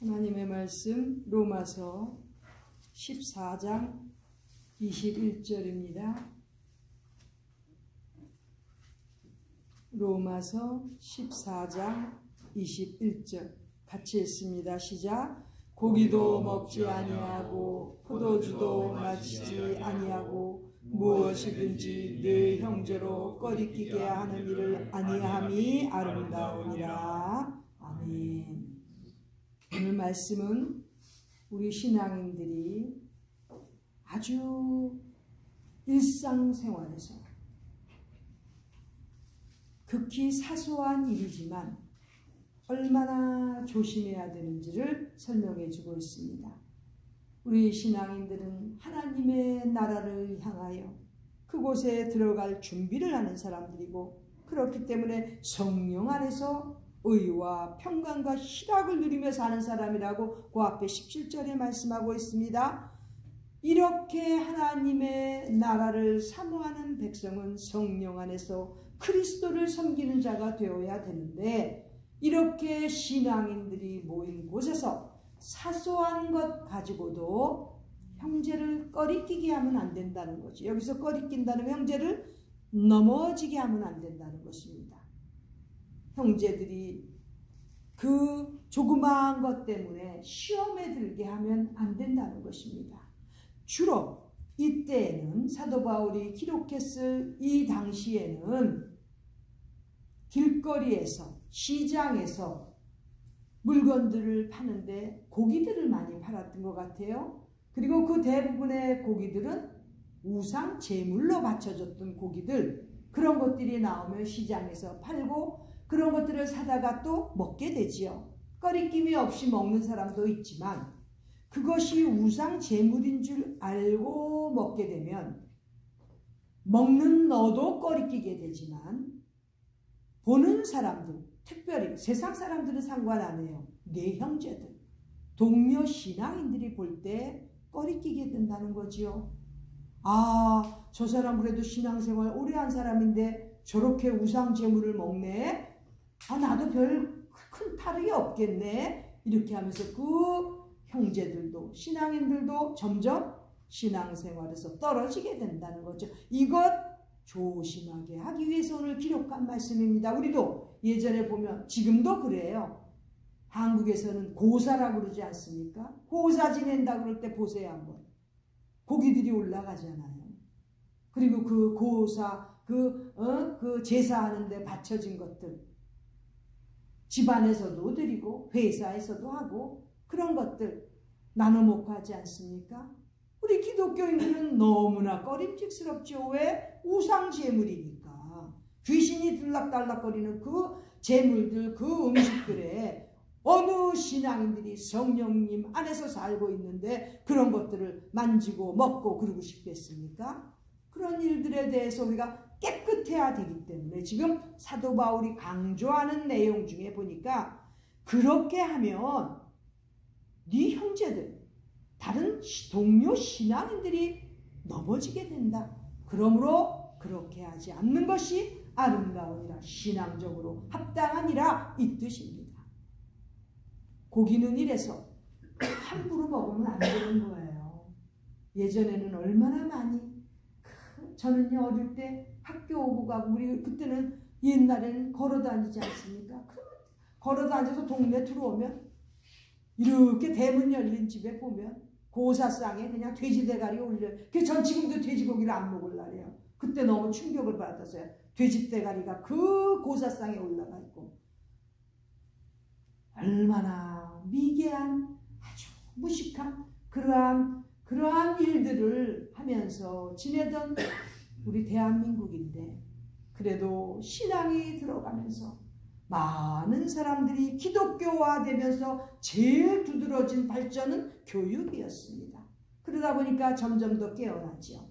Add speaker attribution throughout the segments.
Speaker 1: 하나님의 말씀 로마서 14장 21절입니다. 로마서 14장 21절 같이 읽습니다. 시작. 고기도 먹지 아니하고 포도주도 마시지 아니하고 무엇이든지 내 형제로 꺼리끼게 하는 일을 아니함이 아름다우니라. 아멘. 오늘 말씀은 우리 신앙인들이 아주 일상생활에서 극히 사소한 일이지만 얼마나 조심해야 되는지를 설명해 주고 있습니다. 우리 신앙인들은 하나님의 나라를 향하여 그곳에 들어갈 준비를 하는 사람들이고, 그렇기 때문에 성령 안에서 의와 평강과 희락을 누리며 사는 사람이라고 그 앞에 17절에 말씀하고 있습니다. 이렇게 하나님의 나라를 사모하는 백성은 성령 안에서 그리스도를 섬기는 자가 되어야 되는데, 이렇게 신앙인들이 모인 곳에서 사소한 것 가지고도 형제를 꺼리끼게 하면 안 된다는 거죠. 여기서 꺼리낀다는 형제를 넘어지게 하면 안 된다는 것입니다. 형제들이 그 조그마한 것 때문에 시험에 들게 하면 안 된다는 것입니다. 주로 이때에는 사도 바울이 기록했을 이 당시에는 길거리에서, 시장에서 물건들을 파는데 고기들을 많이 팔았던 것 같아요. 그리고 그 대부분의 고기들은 우상 제물로 바쳐졌던 고기들, 그런 것들이 나오면 시장에서 팔고 그런 것들을 사다가 또 먹게 되지요. 꺼리낌이 없이 먹는 사람도 있지만 그것이 우상 제물인 줄 알고 먹게 되면 먹는 너도 꺼리끼게 되지만 보는 사람들, 특별히 세상 사람들은 상관 안 해요. 내 형제들, 동료 신앙인들이 볼 때 꺼리끼게 된다는 거지요. 아, 저 사람 그래도 신앙생활 오래 한 사람인데 저렇게 우상 제물을 먹네. 아, 나도 별 큰 탈이 없겠네. 이렇게 하면서 그 형제들도, 신앙인들도 점점 신앙생활에서 떨어지게 된다는 거죠. 이것 조심하게 하기 위해서 오늘 기록한 말씀입니다. 우리도 예전에 보면, 지금도 그래요. 한국에서는 고사라고 그러지 않습니까? 고사 지낸다 그럴 때 보세요 한번. 고기들이 올라가잖아요. 그리고 그 고사, 그 제사하는데 바쳐진 것들, 집안에서도 드리고 회사에서도 하고 그런 것들 나눠 먹고 하지 않습니까? 우리 기독교인들은 너무나 꺼림직스럽죠. 왜? 우상 제물이니까. 귀신이 들락달락거리는 그 제물들, 그 음식들에 어느 신앙인들이 성령님 안에서 살고 있는데 그런 것들을 만지고 먹고 그러고 싶겠습니까? 그런 일들에 대해서 우리가 깨끗해야 되기 때문에 지금 사도 바울이 강조하는 내용 중에 보니까, 그렇게 하면 네 형제들, 다른 동료 신앙인들이 넘어지게 된다. 그러므로 그렇게 하지 않는 것이 아름다우니라, 신앙적으로 합당하니라, 이 뜻입니다. 고기는 이래서 함부로 먹으면 안 되는 거예요. 예전에는 얼마나 많이, 저는요 어릴 때 학교 오고 가고, 우리 그때는 옛날에는 걸어 다니지 않습니까? 그러면 걸어 다녀서 동네 들어오면 이렇게 대문 열린 집에 보면 고사상에 그냥 돼지 대가리 올려. 전 지금도 돼지고기를 안 먹을라래요. 그때 너무 충격을 받았어요. 돼지 대가리가 그 고사상에 올라가 있고, 얼마나 미개한, 아주 무식한 그러한 일들을 하면서 지내던 우리 대한민국인데, 그래도 신앙이 들어가면서 많은 사람들이 기독교화되면서 제일 두드러진 발전은 교육이었습니다. 그러다 보니까 점점 더 깨어났죠.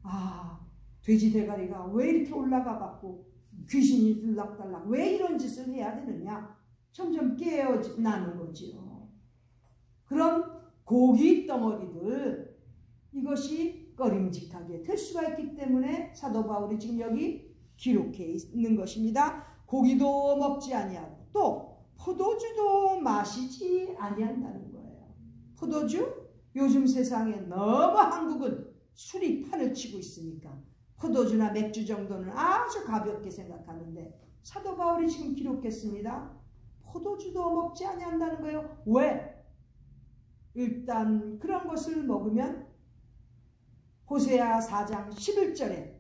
Speaker 1: 아, 돼지 대가리가 왜 이렇게 올라가 갖고 귀신이 들락달락 왜 이런 짓을 해야 되느냐, 점점 깨어나는 거지요. 그런 고기 덩어리들, 이것이 꺼림직하게 될 수가 있기 때문에 사도 바울이 지금 여기 기록해 있는 것입니다. 고기도 먹지 아니하고 또 포도주도 마시지 아니한다는 거예요. 포도주? 요즘 세상에 너무 한국은 술이 판을 치고 있으니까 포도주나 맥주 정도는 아주 가볍게 생각하는데 사도 바울이 지금 기록했습니다. 포도주도 먹지 아니한다는 거예요. 왜? 일단 그런 것을 먹으면 호세아 4장 11절에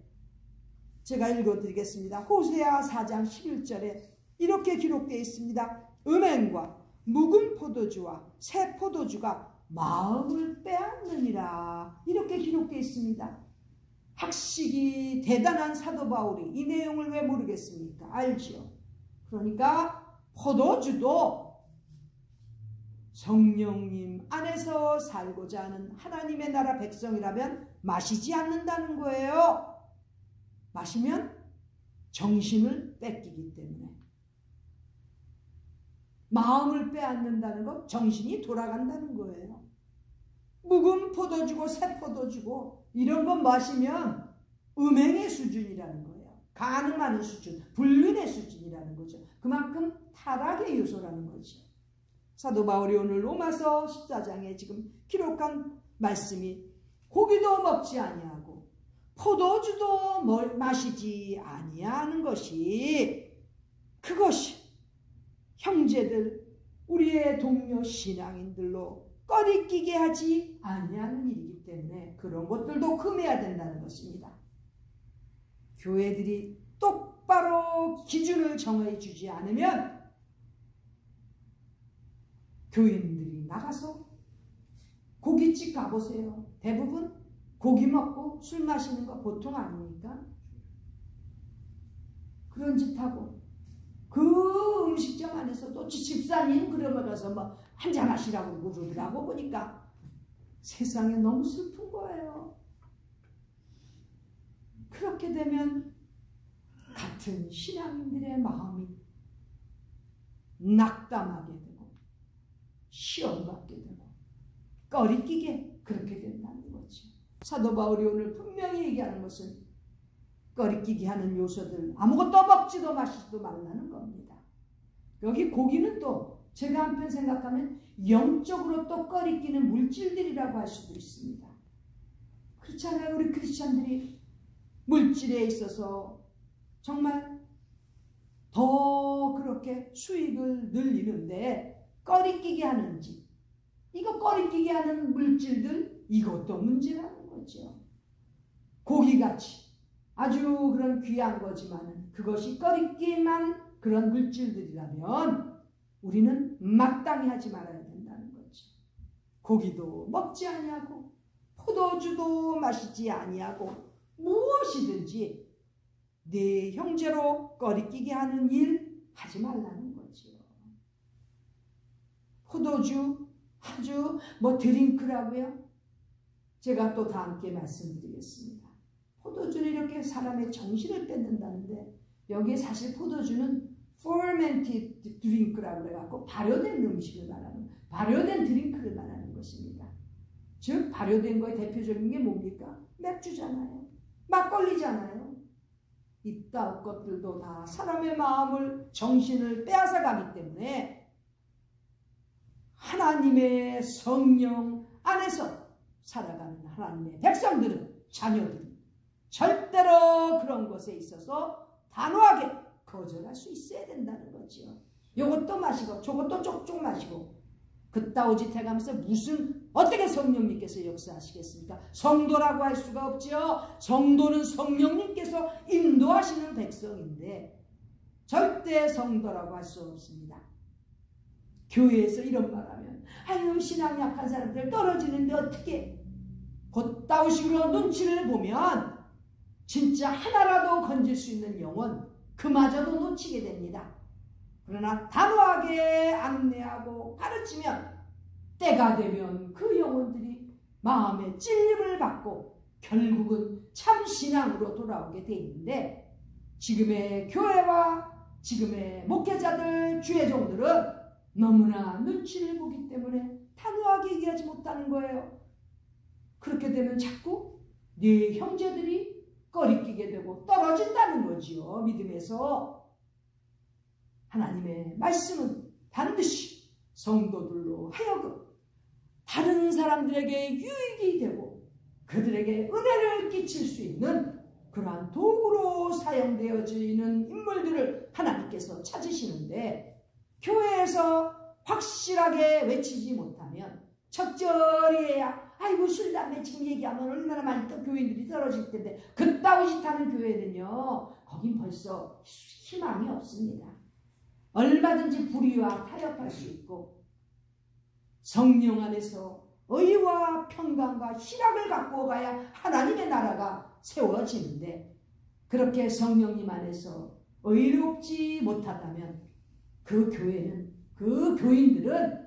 Speaker 1: 제가 읽어드리겠습니다. 호세아 4장 11절에 이렇게 기록되어 있습니다. 음행과 묵은 포도주와 새 포도주가 마음을 빼앗느니라. 이렇게 기록되어 있습니다. 학식이 대단한 사도 바울이 이 내용을 왜 모르겠습니까? 알지요. 그러니까 포도주도 성령님 안에서 살고자 하는 하나님의 나라 백성이라면 마시지 않는다는 거예요. 마시면 정신을 뺏기기 때문에. 마음을 빼앗는다는 것, 정신이 돌아간다는 거예요. 묵은 포도주고 새 포도주고 이런 거 마시면 음행의 수준이라는 거예요. 간음하는 수준, 불륜의 수준이라는 거죠. 그만큼 타락의 요소라는 거죠. 사도 바울이 오늘 로마서 14장에 지금 기록한 말씀이 고기도 먹지 아니하고 포도주도 마시지 아니하는 것이, 그것이 형제들, 우리의 동료 신앙인들로 꺼리끼게 하지 아니하는 일이기 때문에 그런 것들도 금해야 된다는 것입니다. 교회들이 똑바로 기준을 정해주지 않으면 교인들이 나가서 고깃집 가보세요. 대부분 고기 먹고 술 마시는 거 보통 아닙니까? 그런 짓 하고 그 음식점 안에서도 집사님 그러면 가서 뭐 한잔 하시라고 그러더라고. 보니까 세상에 너무 슬픈 거예요. 그렇게 되면 같은 신앙인들의 마음이 낙담하게 되고 시험받게 되고 꺼리끼게 그렇게 된다는 거죠. 사도 바울이 오늘 분명히 얘기하는 것은 꺼리끼게 하는 요소들 아무것도 먹지도 마시지도 말라는 겁니다. 여기 고기는 또 제가 한편 생각하면 영적으로 또 꺼리끼는 물질들이라고 할 수도 있습니다. 그렇잖아요. 우리 크리스찬들이 물질에 있어서 정말 더 그렇게 수익을 늘리는데 꺼리끼게 하는지, 이거 꺼리끼게 하는 물질들, 이것도 문제라는 거죠. 고기같이 아주 그런 귀한 거지만 그것이 꺼리끼만 그런 물질들이라면 우리는 마땅히 하지 말아야 된다는 거죠. 고기도 먹지 아니하고 포도주도 마시지 아니하고 무엇이든지 네 형제로 꺼리끼게 하는 일 하지 말라는 거죠. 포도주 아주 뭐 드링크라고요? 제가 또 다 함께 말씀드리겠습니다. 포도주는 이렇게 사람의 정신을 뺏는다는데 여기에 사실 포도주는 fermented drink라고 해갖고 발효된 음식을 말하는, 발효된 드링크를 말하는 것입니다. 즉 발효된 거의 대표적인 게 뭡니까? 맥주잖아요. 막걸리잖아요. 이따 것들도 다 사람의 마음을, 정신을 빼앗아 가기 때문에 하나님의 성령 안에서 살아가는 하나님의 백성들은, 자녀들은 절대로 그런 것에 있어서 단호하게 거절할 수 있어야 된다는 거죠. 요것도 마시고 저것도 쪽쪽 마시고 그따위 짓 해가면서 무슨 어떻게 성령님께서 역사하시겠습니까? 성도라고 할 수가 없죠. 성도는 성령님께서 인도하시는 백성인데 절대 성도라고 할 수 없습니다. 교회에서 이런 말하면 아유 신앙 약한 사람들 떨어지는데 어떻게, 그따위 식으로 눈치를 보면 진짜 하나라도 건질 수 있는 영혼 그마저도 놓치게 됩니다. 그러나 단호하게 안내하고 가르치면 때가 되면 그 영혼들이 마음의 찔림을 받고 결국은 참 신앙으로 돌아오게 돼 있는데 지금의 교회와 지금의 목회자들, 주의 종들은 너무나 눈치를 보기 때문에 단호하게 얘기하지 못하는 거예요. 그렇게 되면 자꾸 네 형제들이 꺼리끼게 되고 떨어진다는 거지요. 믿음에서. 하나님의 말씀은 반드시 성도들로 하여금 다른 사람들에게 유익이 되고 그들에게 은혜를 끼칠 수 있는 그러한 도구로 사용되어지는 인물들을 하나님께서 찾으시는데, 교회에서 확실하게 외치지 못하면 적절히 해야 아이고 술 담배 지금 얘기하면 얼마나 많이 또 교인들이 떨어질 텐데, 그따위 짓 하는 교회는요 거긴 벌써 희망이 없습니다. 얼마든지 불의와 타협할 수 있고 성령 안에서 의와 평강과 희락을 갖고 가야 하나님의 나라가 세워지는데, 그렇게 성령님 안에서 의롭지 못하다면 그 교회는, 그 교인들은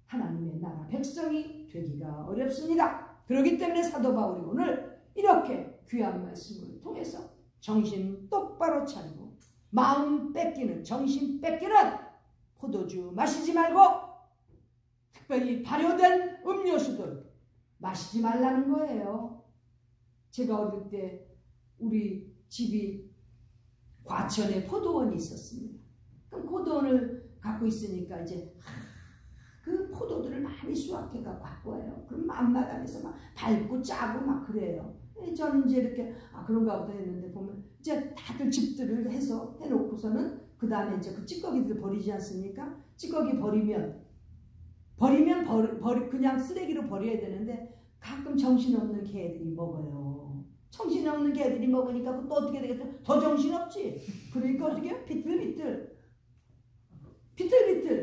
Speaker 1: 하나님의 나라 백성이 되기가 어렵습니다. 그렇기 때문에 사도 바울이 오늘 이렇게 귀한 말씀을 통해서 정신 똑바로 차리고 마음 뺏기는, 정신 뺏기는 포도주 마시지 말고 특별히 발효된 음료수들 마시지 말라는 거예요. 제가 어릴 때 우리 집이 과천에 포도원이 있었습니다. 그럼 포도원을 갖고 있으니까 이제 그 포도들을 많이 수확해가 갖고 와요. 그럼 앞마당에서 막 밟고 짜고 막 그래요. 저는 이제 이렇게 그런가 보다 했는데, 보면 이제 다들 집들을 해서 해놓고서는 그 다음에 이제 그 찌꺼기들 버리지 않습니까? 찌꺼기 버리면 그냥 쓰레기로 버려야 되는데 가끔 정신없는 개들이 먹어요. 정신없는 개들이 먹으니까 또 어떻게 되겠어? 더 정신없지. 그러니까 어떻게 해요? 비틀비틀.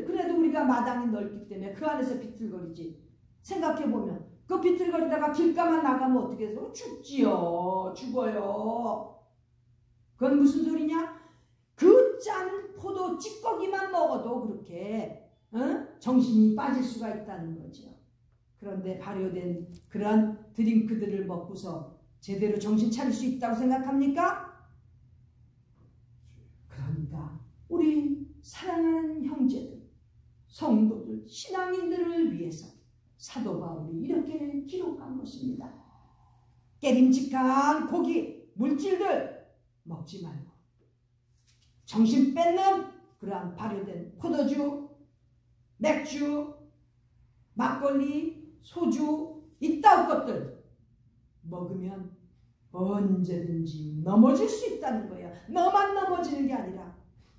Speaker 1: 그래도 우리가 마당이 넓기 때문에 그 안에서 비틀거리지. 생각해보면 그 비틀거리다가 길가만 나가면 어떻게 해서 죽지요. 죽어요. 그건 무슨 소리냐? 그 짠 포도 찌꺼기만 먹어도 그렇게 정신이 빠질 수가 있다는 거죠. 그런데 발효된 그런 드링크들을 먹고서 제대로 정신 차릴 수 있다고 생각합니까? 그러니까 우리 사랑하는 형제들, 성도들, 신앙인들을 위해서 사도 바울이 이렇게 기록한 것입니다. 깨림직한 고기, 물질들 먹지 말고 정신 뺏는 그러한 발효된 포도주, 맥주, 막걸리, 소주, 이따위 것들 먹으면 언제든지 넘어질 수 있다는 거야. 너만 넘어지는 게 아니라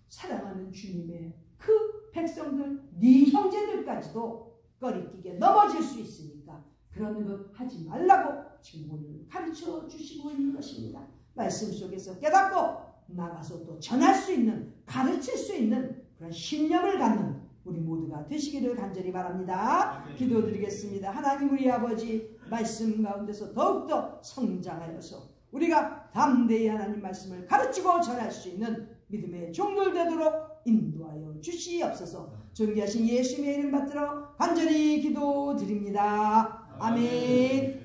Speaker 1: 사랑하는 주님의 그 백성들, 네 형제들까지도 꺼리끼게 넘어질 수 있으니까 그런 것 하지 말라고 지금 오늘 가르쳐 주시고 있는 것입니다. 말씀 속에서 깨닫고 나가서 또 전할 수 있는, 가르칠 수 있는 그런 신념을 갖는 우리 모두가 되시기를 간절히 바랍니다. 기도드리겠습니다. 하나님 우리 아버지, 말씀 가운데서 더욱더 성장하여서 우리가 담대히 하나님 말씀을 가르치고 전할 수 있는 믿음의 종들 되도록 인도하여 주시옵소서. 존귀하신 예수님의 이름 받들어 간절히 기도드립니다. 아멘.